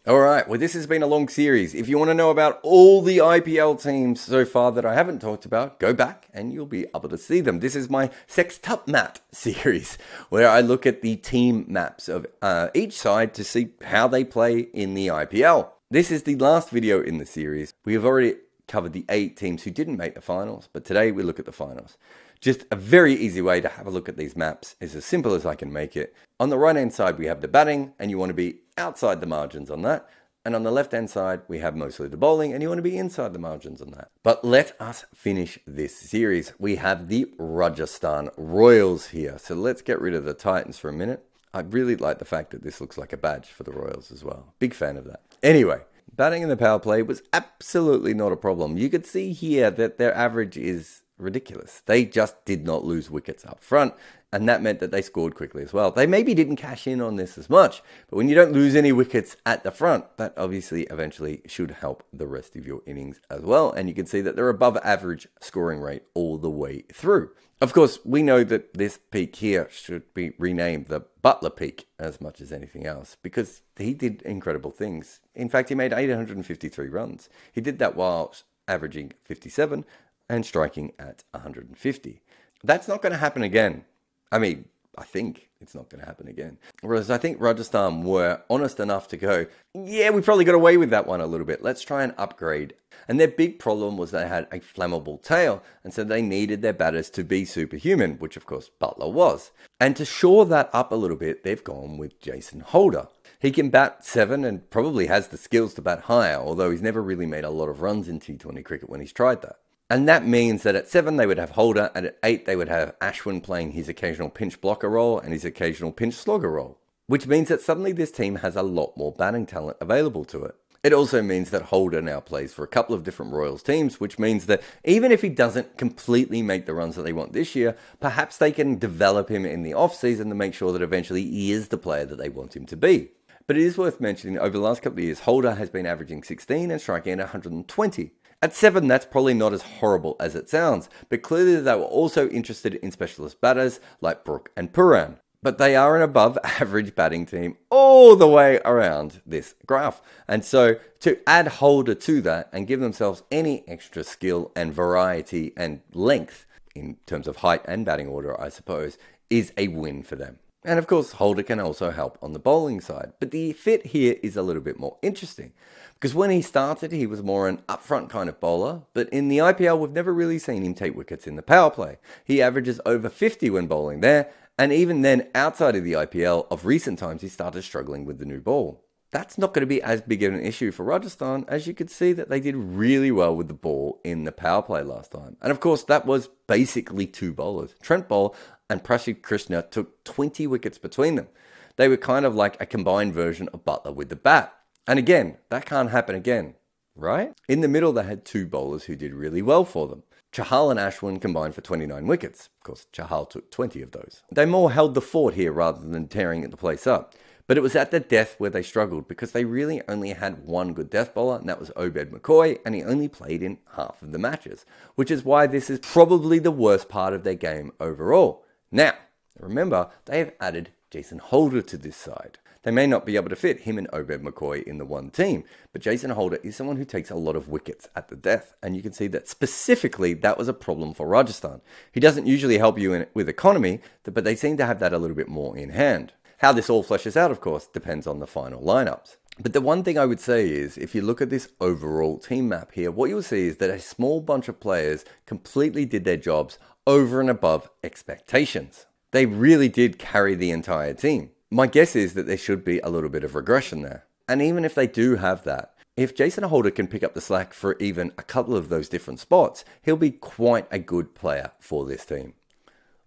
Alright, well this has been a long series. If you want to know about all the IPL teams so far that I haven't talked about, go back and you'll be able to see them. This is my Sextup Map series, where I look at the team maps of each side to see how they play in the IPL. This is the last video in the series. We have already covered the 8 teams who didn't make the finals, but today we look at the finals. Just a very easy way to have a look at these maps is as simple as I can make it. On the right hand side we have the batting, and you want to be outside the margins on that. And on the left hand side we have mostly the bowling, and you want to be inside the margins on that. But let us finish this series. We have the Rajasthan Royals here. So let's get rid of the Titans for a minute. I really like the fact that this looks like a badge for the Royals as well. Big fan of that. Anyway, batting in the power play was absolutely not a problem. You could see here that their average is ridiculous. They just did not lose wickets up front, and that meant that they scored quickly as well. They maybe didn't cash in on this as much, but when you don't lose any wickets at the front, that obviously eventually should help the rest of your innings as well. And you can see that they're above average scoring rate all the way through. Of course, we know that this peak here should be renamed the Butler peak as much as anything else, because he did incredible things. In fact, he made 853 runs. He did that while averaging 57 and striking at 150. That's not going to happen again. I mean, I think it's not going to happen again. Whereas I think Rajasthan were honest enough to go, yeah, we probably got away with that one a little bit. Let's try and upgrade. And their big problem was they had a flammable tail, and so they needed their batters to be superhuman, which of course Butler was. And to shore that up a little bit, they've gone with Jason Holder. He can bat 7 and probably has the skills to bat higher, although he's never really made a lot of runs in T20 cricket when he's tried that. And that means that at 7 they would have Holder, and at 8 they would have Ashwin playing his occasional pinch blocker role and his occasional pinch slogger role. Which means that suddenly this team has a lot more batting talent available to it. It also means that Holder now plays for a couple of different Royals teams, which means that even if he doesn't completely make the runs that they want this year, perhaps they can develop him in the off-season to make sure that eventually he is the player that they want him to be. But it is worth mentioning, over the last couple of years, Holder has been averaging 16 and striking at 120. At 7, that's probably not as horrible as it sounds, but clearly they were also interested in specialist batters like Brook and Puran. But they are an above average batting team all the way around this graph. And so to add Holder to that and give themselves any extra skill and variety and length in terms of height and batting order, I suppose, is a win for them. And of course, Holder can also help on the bowling side. But the fit here is a little bit more interesting. Because when he started, he was more an upfront kind of bowler. But in the IPL, we've never really seen him take wickets in the power play. He averages over 50 when bowling there. And even then, outside of the IPL, of recent times, he started struggling with the new ball. That's not going to be as big of an issue for Rajasthan, as you could see that they did really well with the ball in the power play last time. And of course, that was basically 2 bowlers. Trent Boult and Prasidh Krishna took 20 wickets between them. They were kind of like a combined version of Butler with the bat. And again, that can't happen again, right? In the middle, they had 2 bowlers who did really well for them. Chahal and Ashwin combined for 29 wickets. Of course, Chahal took 20 of those. They more held the fort here rather than tearing the place up. But it was at the death where they struggled, because they really only had one good death bowler, and that was Obed McCoy, and he only played in half of the matches, which is why this is probably the worst part of their game overall. Now, remember, they have added Jason Holder to this side. They may not be able to fit him and Obed McCoy in the one team, but Jason Holder is someone who takes a lot of wickets at the death, and you can see that specifically that was a problem for Rajasthan. He doesn't usually help you with economy, but they seem to have that a little bit more in hand. How this all fleshes out, of course, depends on the final lineups. But the one thing I would say is, if you look at this overall team map here, what you'll see is that a small bunch of players completely did their jobs over and above expectations. They really did carry the entire team. My guess is that there should be a little bit of regression there. And even if they do have that, if Jason Holder can pick up the slack for even a couple of those different spots, he'll be quite a good player for this team.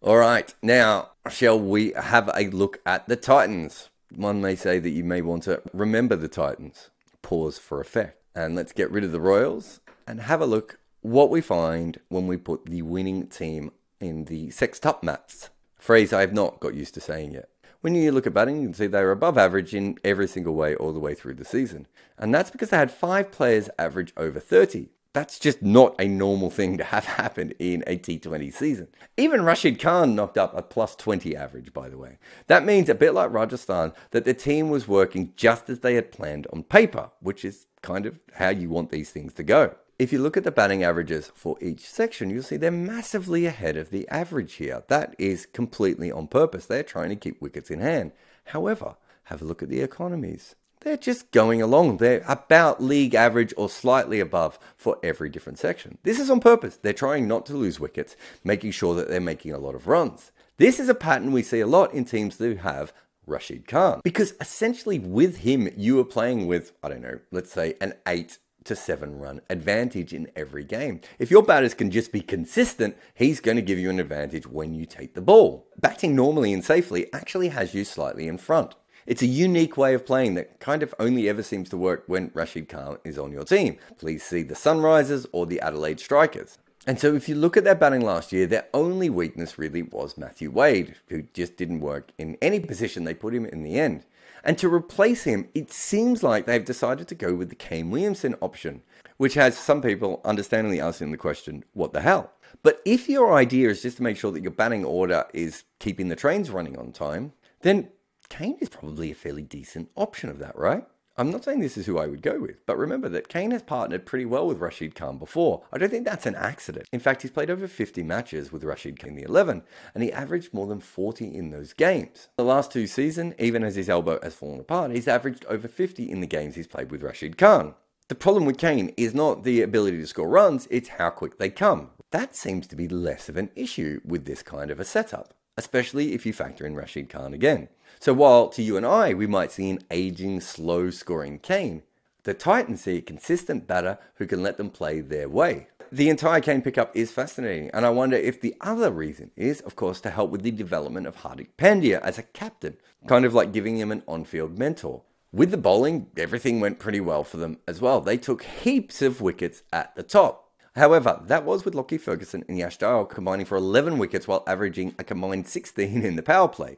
All right, now, shall we have a look at the Titans? One may say that you may want to remember the Titans. Pause for effect. And let's get rid of the Royals and have a look what we find when we put the winning team in the Sextup maps. Phrase I have not got used to saying yet. When you look at batting, you can see they were above average in every single way all the way through the season. And that's because they had 5 players average over 30. That's just not a normal thing to have happen in a T20 season. Even Rashid Khan knocked up a plus 20 average, by the way. That means, a bit like Rajasthan, that the team was working just as they had planned on paper, which is kind of how you want these things to go. If you look at the batting averages for each section, you'll see they're massively ahead of the average here. That is completely on purpose. They're trying to keep wickets in hand. However, have a look at the economies. They're just going along. They're about league average or slightly above for every different section. This is on purpose. They're trying not to lose wickets, making sure that they're making a lot of runs. This is a pattern we see a lot in teams that have Rashid Khan, because essentially with him, you are playing with, I don't know, let's say an 8 to 7 run advantage in every game. If your batters can just be consistent, he's going to give you an advantage when you take the ball. Batting normally and safely actually has you slightly in front. It's a unique way of playing that kind of only ever seems to work when Rashid Khan is on your team. Please see the Sunrisers or the Adelaide Strikers. And so if you look at their batting last year, their only weakness really was Matthew Wade, who just didn't work in any position they put him in the end. And to replace him, it seems like they've decided to go with the Kane Williamson option, which has some people understandably asking the question, what the hell? But if your idea is just to make sure that your batting order is keeping the trains running on time, then Kane is probably a fairly decent option of that, right? I'm not saying this is who I would go with, but remember that Kane has partnered pretty well with Rashid Khan before. I don't think that's an accident. In fact, he's played over 50 matches with Rashid Khan in the 11, and he averaged more than 40 in those games. The last 2 seasons, even as his elbow has fallen apart, he's averaged over 50 in the games he's played with Rashid Khan. The problem with Kane is not the ability to score runs, it's how quick they come. That seems to be less of an issue with this kind of a setup, especially if you factor in Rashid Khan again. So while to you and I, we might see an aging, slow-scoring Kane, the Titans see a consistent batter who can let them play their way. The entire Kane pickup is fascinating, and I wonder if the other reason is, of course, to help with the development of Hardik Pandya as a captain, kind of like giving him an on-field mentor. With the bowling, everything went pretty well for them as well. They took heaps of wickets at the top. However, that was with Lockie Ferguson and Yash Dayal combining for 11 wickets while averaging a combined 16 in the power play.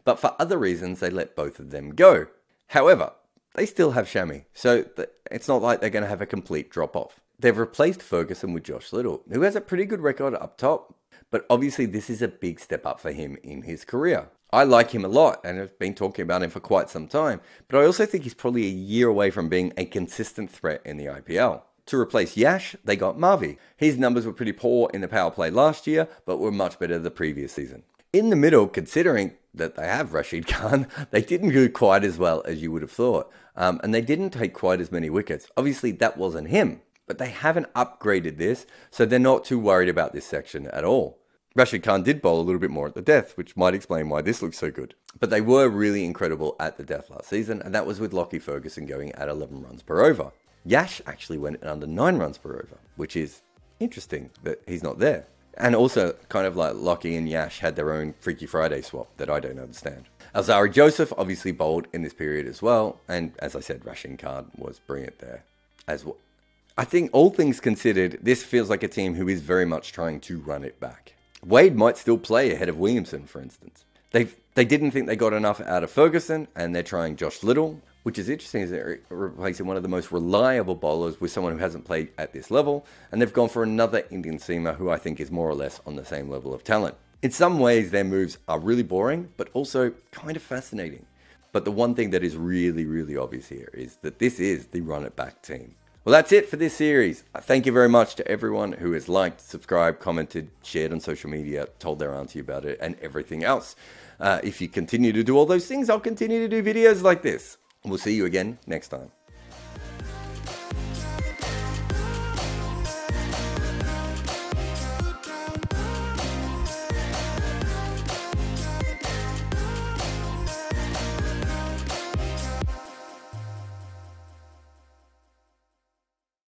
But for other reasons, they let both of them go. However, they still have Shami, so it's not like they're going to have a complete drop-off. They've replaced Ferguson with Josh Little, who has a pretty good record up top, but obviously this is a big step up for him in his career. I like him a lot, and I've been talking about him for quite some time, but I also think he's probably a year away from being a consistent threat in the IPL. To replace Yash, they got Mavi. His numbers were pretty poor in the power play last year, but were much better the previous season. In the middle, considering that they have Rashid Khan, they didn't do quite as well as you would have thought. And they didn't take quite as many wickets. Obviously, that wasn't him, but they haven't upgraded this, so they're not too worried about this section at all. Rashid Khan did bowl a little bit more at the death, which might explain why this looks so good. But they were really incredible at the death last season, and that was with Lockie Ferguson going at 11 runs per over. Yash actually went at under 9 runs per over, which is interesting that he's not there. And also, kind of like Lockie and Yash had their own Freaky Friday swap that I don't understand. Alzari Joseph obviously bowled in this period as well, and as I said, Rashid Khan was brilliant there as well. I think all things considered, this feels like a team who is very much trying to run it back. Wade might still play ahead of Williamson, for instance. They didn't think they got enough out of Ferguson, and they're trying Josh Little, which is interesting, is they're replacing one of the most reliable bowlers with someone who hasn't played at this level, and they've gone for another Indian seamer who I think is more or less on the same level of talent. In some ways, their moves are really boring, but also kind of fascinating. But the one thing that is really, really obvious here is that this is the run-it-back team. Well, that's it for this series. Thank you very much to everyone who has liked, subscribed, commented, shared on social media, told their auntie about it, and everything else. If you continue to do all those things, I'll continue to do videos like this. We'll see you again next time.